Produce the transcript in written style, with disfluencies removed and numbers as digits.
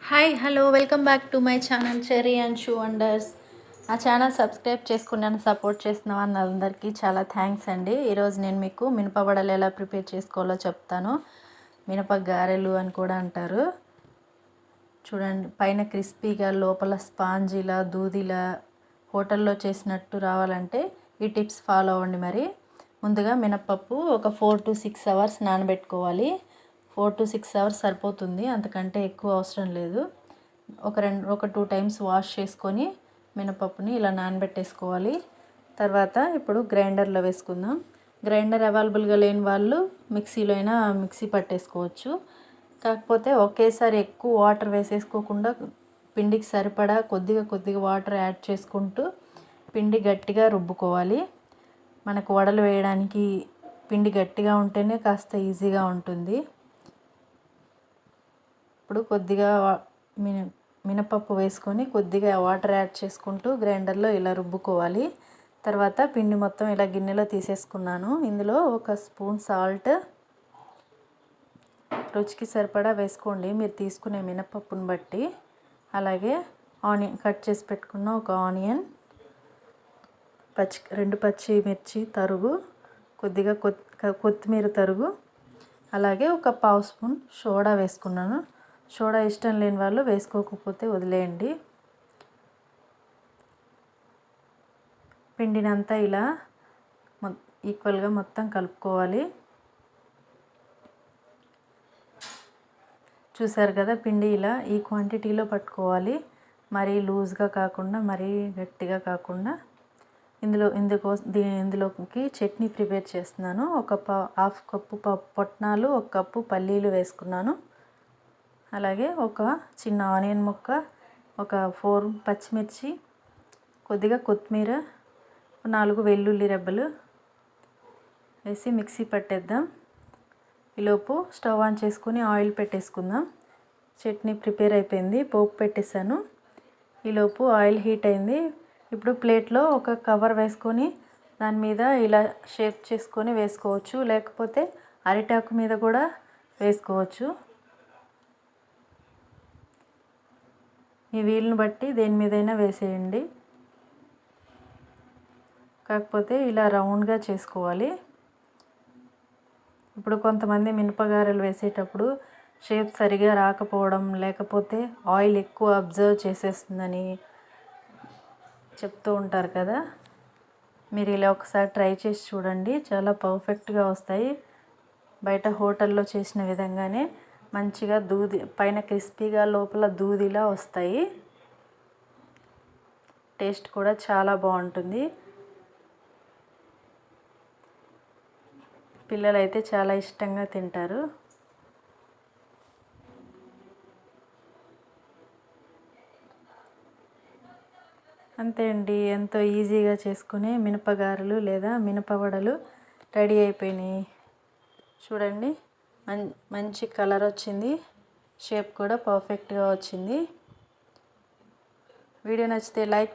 Hi hello welcome back to my channel cherry and shoe wonders. ఆ channel subscribe చేసుకున్నాను, support చేసిన వాళ్ళందరికీ చాలా థ్యాంక్స్ అండి. ఈరోజు నేను మీకు మినప వడలు ఎలా ప్రిపేర్ చేసుకోవాలో చెప్తాను. మినప గారెలు అని కూడా అంటారు. చూడండి, పైన క్రిస్పీగా లోపల స్పాంజీలా దూదిలా హోటల్లో చేసినట్టు రావాలంటే ఈ టిప్స్ ఫాలో అవ్వండి. మరి ముందుగా మినపప్పు ఒక 4 to 6 అవర్స్ నానబెట్టుకోవాలి. 4 to 6 అవర్స్ సరిపోతుంది, అంతకంటే ఎక్కువ అవసరం లేదు. ఒక 2 టైమ్స్ వాష్ చేసుకొని మినపప్పుని ఇలా నానబెట్టేసుకోవాలి. తర్వాత ఇప్పుడు గ్రైండర్లో వేసుకుందాం. గ్రైండర్ అవైలబుల్గా లేని వాళ్ళు మిక్సీలో అయినా మిక్సీ పట్టేసుకోవచ్చు. కాకపోతే ఒకేసారి ఎక్కువ వాటర్ వేసేసుకోకుండా పిండికి సరిపడా కొద్దిగా వాటర్ యాడ్ చేసుకుంటూ పిండి గట్టిగా రుబ్బుకోవాలి. మనకు వడలు వేయడానికి పిండి గట్టిగా ఉంటేనే కాస్త ఈజీగా ఉంటుంది. ఇప్పుడు కొద్దిగా మినపప్పు వేసుకొని కొద్దిగా వాటర్ యాడ్ చేసుకుంటూ గ్రైండర్లో ఇలా రుబ్బుకోవాలి. తర్వాత పిండి మొత్తం ఇలా గిన్నెలో తీసేసుకున్నాను. ఇందులో 1 స్పూన్ సాల్ట్, రుచికి సరిపడా వేసుకోండి మీరు తీసుకునే మినపప్పుని బట్టి. అలాగే ఆనియన్ కట్ చేసి పెట్టుకున్న ఒక ఆనియన్, 2 పచ్చిమిర్చి తరుగు, కొద్దిగా కొత్తిమీర తరుగు, అలాగే ఒక 1/2 స్పూన్ సోడా వేసుకున్నాను. సోడా ఇష్టం లేని వాళ్ళు వేసుకోకపోతే వదిలేయండి. పిండినంతా ఇలా ఈక్వల్గా మొత్తం కలుపుకోవాలి. చూసారు కదా, పిండి ఇలా ఈ క్వాంటిటీలో పట్టుకోవాలి. మరీ లూజ్గా కాకుండా మరీ గట్టిగా కాకుండా. ఇందులోకి చట్నీ ప్రిపేర్ చేస్తున్నాను. ఒక 1/2 కప్పు పొట్నాలు, 1 కప్పు పల్లీలు వేసుకున్నాను. అలాగే ఒక చిన్న ఆనియన్ ముక్క, ఒక 4 పచ్చిమిర్చి, కొద్దిగా కొత్తిమీర, 4 వెల్లుల్లి రెబ్బలు వేసి మిక్సీ పట్టేద్దాం. ఈలోపు స్టవ్ ఆన్ చేసుకుని ఆయిల్ పెట్టేసుకుందాం. చట్నీ ప్రిపేర్ అయిపోయింది, పోపు పెట్టేశాను. ఈలోపు ఆయిల్ హీట్ అయింది. ఇప్పుడు ప్లేట్లో ఒక కవర్ వేసుకొని దాని మీద ఇలా షేప్ చేసుకొని వేసుకోవచ్చు, లేకపోతే అరిటాకు మీద కూడా వేసుకోవచ్చు. మీ వీలుని బట్టి దేని మీదైనా వేసేయండి. కాకపోతే ఇలా రౌండ్గా చేసుకోవాలి. ఇప్పుడు కొంతమంది మినపగారెలు వేసేటప్పుడు షేప్ సరిగా రాకపోవడం, లేకపోతే ఆయిల్ ఎక్కువ అబ్జర్వ్ చేసేస్తుందని చెప్తూ ఉంటారు కదా. మీరు ఇలా ఒకసారి ట్రై చేసి చూడండి, చాలా పర్ఫెక్ట్గా వస్తాయి. బయట హోటల్లో చేసిన విధంగానే మంచిగా పైన క్రిస్పీగా లోపల దూదిలా వస్తాయి. టేస్ట్ కూడా చాలా బాగుంటుంది. పిల్లలైతే చాలా ఇష్టంగా తింటారు. అంతే అండి, ఎంతో ఈజీగా చేసుకునే మినపగారెలు లేదా మినపవడలు రెడీ అయిపోయినాయి. చూడండి, మంచి కలర్ వచ్చింది, షేప్ కూడా పర్ఫెక్ట్గా వచ్చింది. వీడియో నచ్చితే లైక్